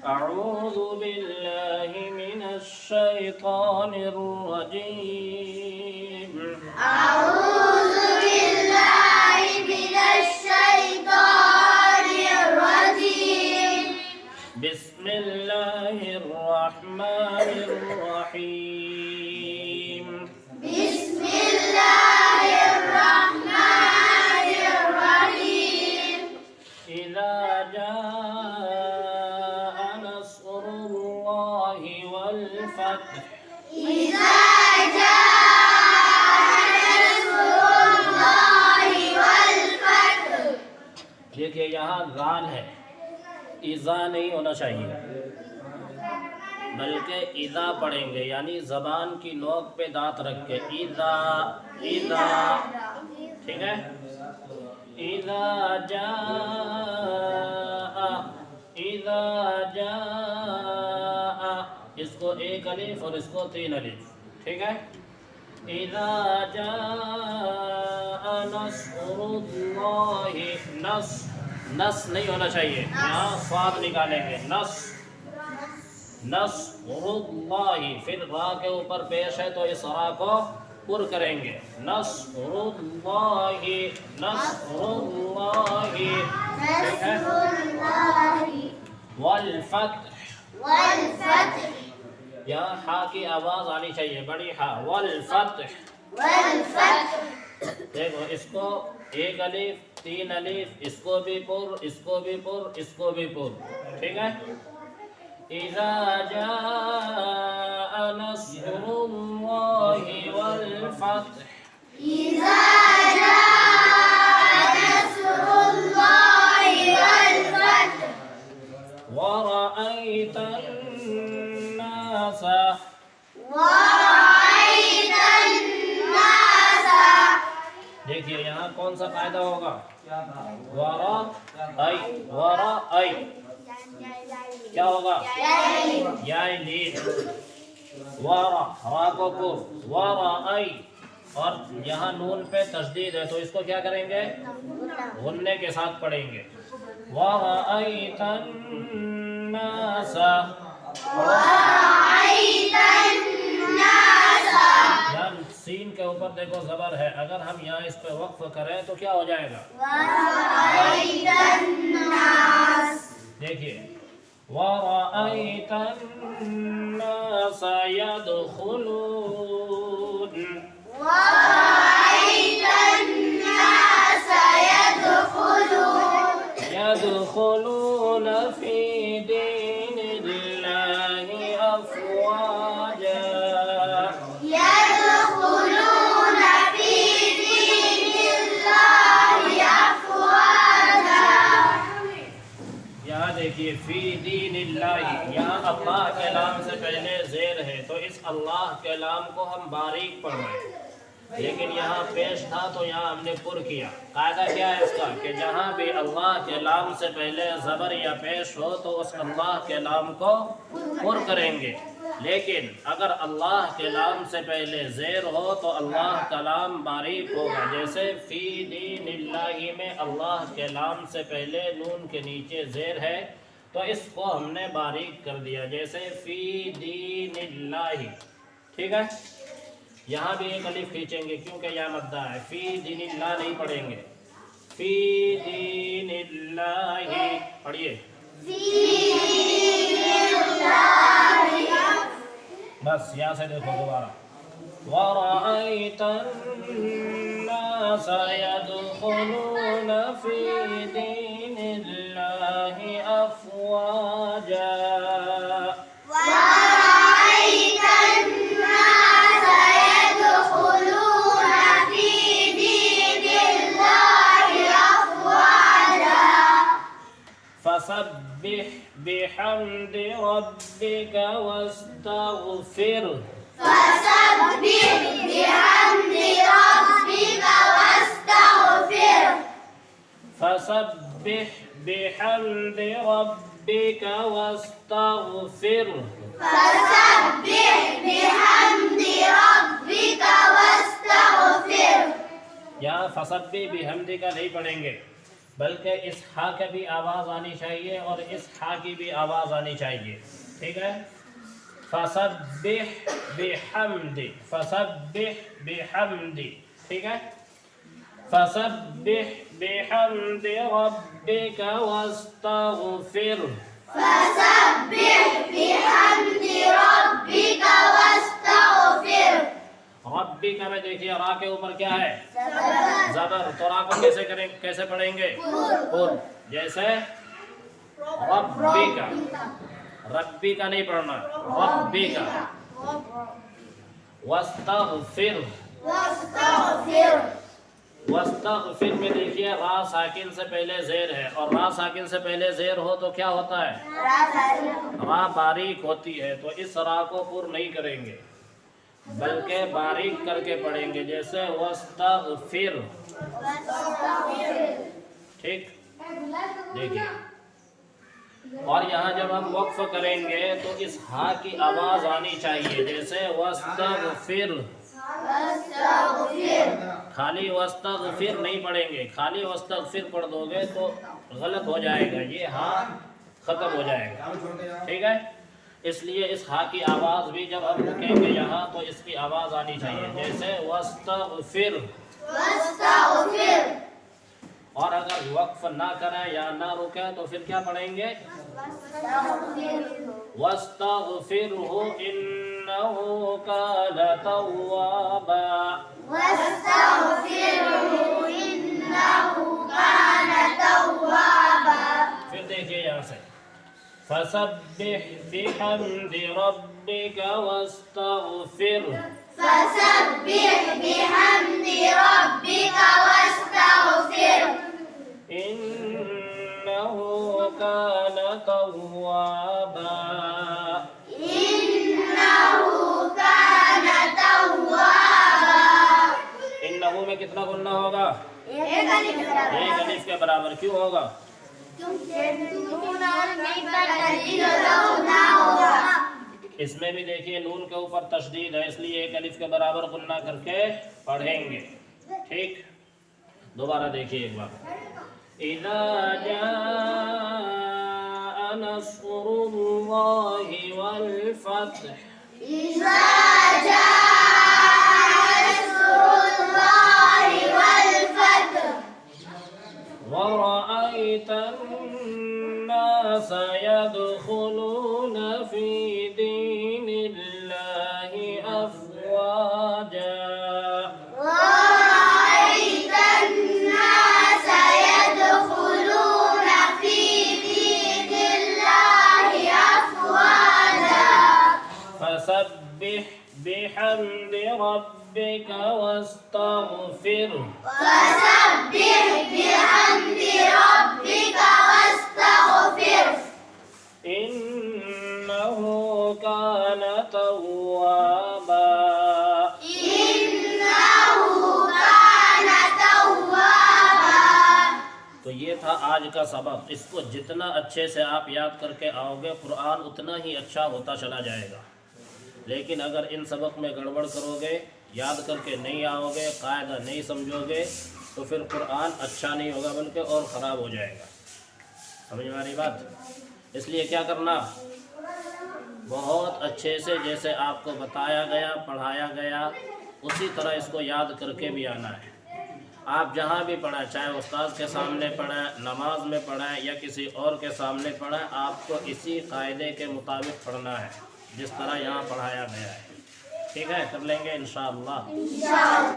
أعوذ بالله من الشيطان الرجيم. أعوذ بالله من الشيطان الرجيم. بسم الله الرحمن الرحيم. بسم الله الرحمن الرحيم. إذا جاء نصر الله والفتح. إذا جاء نصر الله والفتح. دیکھیے یہاں غال ہے، ایزا نہیں ہونا چاہیے، بلکہ ایزا پڑھیں گے، یعنی زبان کی نوک پہ دانت رکھ کے ایزا ایزا، ٹھیک ہے؟ اذا جاء، اس کو ایک الف اور اس کو تین الف، ٹھیک ہے؟ اذا جاء نصر اللہ، نص نہیں ہونا چاہیے، یہاں صاد نکالیں گے، نصر اللہ، پھر را کے اوپر پیش ہے تو اس را کو پر کریں گے، نصر اللہ، نصر اللہ، ٹھیک ہے؟ والفتح، والفتح. یہاں ہا کی آواز آنی چاہیے، بڑی ہا، والفتح. والفتح. دیکھو اس کو ایک الف تین الف، اس کو بھی پر، اس کو بھی پر، اس کو بھی پر، ٹھیک ہے؟ اذا جاء نصر اللہ والفتح. إذا جاء نصر الله والفتح. ورأيت الناس، ورأيت الناس. دیکھیے یہاں کون سا قاعدہ ہوگا؟ ورأي، کیا ہوگا؟ یا لین، را کو پر، ورأي، اور یہاں نون پہ تشدید ہے تو اس کو کیا کریں گے؟ غننے کے ساتھ پڑھیں گے، ورأيت الناس. ورأيت الناس. یہاں سین کے اوپر دیکھو زبر ہے، اگر ہم یہاں اس پہ وقف کریں تو کیا ہو جائے گا؟ ورأيت الناس. دیکھیے وَرَأَيْتَ النَّاسَ يَدْخُلُونَ، ورأيت الناس يدخلون في دين الله أفواجا. يدخلون في دين الله أفواجا. یہاں دیکھیے فی دین اللہ، یہاں اللہ کے نام سے پہلے زیر ہے تو اس اللہ کے نام کو ہم باریک پڑھ رہے ہیں، لیکن یہاں پیش تھا تو یہاں ہم نے پر کیا. قاعدہ کیا ہے اس کا کہ جہاں بھی اللہ کے نام سے پہلے زبر یا پیش ہو تو اس اللہ کے نام کو پر کریں گے، لیکن اگر اللہ کے نام سے پہلے زیر ہو تو اللہ کا نام باریک ہوگا. جیسے فی دین اللہ میں اللہ کے نام سے پہلے نون کے نیچے زیر ہے تو اس کو ہم نے باریک کر دیا، جیسے فی دین اللہ، ٹھیک ہے؟ یہاں بھی ایک الف کھینچیں گے کیونکہ یہاں مدہ ہے، فی دین اللہ نہیں پڑھیں گے، فی دین اللہ پڑھیے، في دين الله. بس یہاں سے دیکھو دوبارہ، وَرَأَيْتَ النَّاسَ يَدْخُلُونَ فِي دِينِ اللَّهِ أَفْوَاجًا. ورأيت الناس يدخلون في دين الله أفواجا. فسبح بحمد ربك واستغفره. فسبح بحمد ربك واستغفره. فسبح بحمد ربك واستغفره. فسبح بحمد ربك واستغفره. یہاں فسبح بحمدک نہیں پڑھیں گے، بلکہ اس ہا کا بھی آواز آنی چاہیے اور اس ہا کی بھی آواز آنی چاہیے. ٹھیک ہے. فسبح بحمد، فسبح بحمد. ٹھیک ہے. فسبح بحمد ربک واستغفر. فسبح بحمد ربك واستغفر. ربی کا میں دیکھیے را کے اوپر کیا ہے؟ زبر. تو را کو کیسے پڑھیں گے؟ پر. جیسے ربی کا، ربی کا نہیں پڑھنا، ربی کا. واستغفر، واستغفر. واستغفر میں دیکھیے را ساکن سے پہلے زیر ہے، اور را ساکن سے پہلے زیر ہو تو کیا ہوتا ہے؟ را باریک ہوتی ہے. تو اس را کو پر نہیں کریں گے بلکہ باریک کر کے پڑھیں گے، جیسے واستغفر. ٹھیک. دیکھیے، اور یہاں جب ہم وقف کریں گے تو اس ہا کی آواز آنی چاہیے، جیسے واستغفر. خالی واستغفر نہیں پڑھیں گے. خالی واستغفر پڑھ دو گے تو غلط ہو جائے گا، یہ ہا ختم ہو جائے گا. ٹھیک ہے. اس لیے اس ہا کی آواز بھی جب ہم رکیں گے یہاں تو اس کی آواز آنی چاہیے، جیسے واستغفر. واستغفر. اور اگر وقف نہ کریں یا نہ رکیں تو پھر کیا پڑھیں گے؟ واستغفرہ انہ کان توابا. واستغفره إنه كان توابا. پھر دیکھیے یہاں سے فسبح بحمد ربک واستغفر. فسبح بحمد ربك واستغفر. انہ کان توابا. إنه كان توابا. انہ میں کتنا گننا ہوگا؟ ایک ایک الف کے برابر. کیوں ہوگا؟ اس میں بھی دیکھیے نون کے اوپر تشدید ہے، اس لیے ایک الف کے برابر غنہ کر کے پڑھیں گے. ٹھیک. دوبارہ دیکھیے ایک بار. اذا جاء نصر اللہ والفتح. إذا جاء نصر الله والفتح. ورأيت الناس يدخلون في دين الله أفواجا. ورأيت الناس يدخلون في دين الله أفواجا. فسبح بحمد ربك واستغفر. فسبح بحمد ربك واستغفر. إنه كان توابا. إنه كان توابا. تو یہ تھا آج کا سبق. اس کو جتنا اچھے سے آپ یاد کر کے آؤ گے قرآن اتنا ہی اچھا ہوتا چلا جائے گا. لیکن اگر ان سبق میں گڑبڑ کرو گے، یاد کر کے نہیں آؤ گے، قاعدہ نہیں سمجھو گے تو پھر قرآن اچھا نہیں ہوگا بلکہ اور خراب ہو جائے گا. سمجھ میں آ رہی بات؟ اس لیے کیا کرنا، بہت اچھے سے جیسے آپ کو بتایا گیا، پڑھایا گیا، اسی طرح اس کو یاد کر کے بھی آنا ہے. آپ جہاں بھی پڑھیں، چاہے استاذ کے سامنے پڑھیں، نماز میں پڑھیں یا کسی اور کے سامنے پڑھیں، آپ کو اسی قاعدے کے مطابق پڑھنا ہے جس طرح یہاں پڑھایا گیا ہے. ٹھیک ہے، کر لیں گے انشاءاللہ.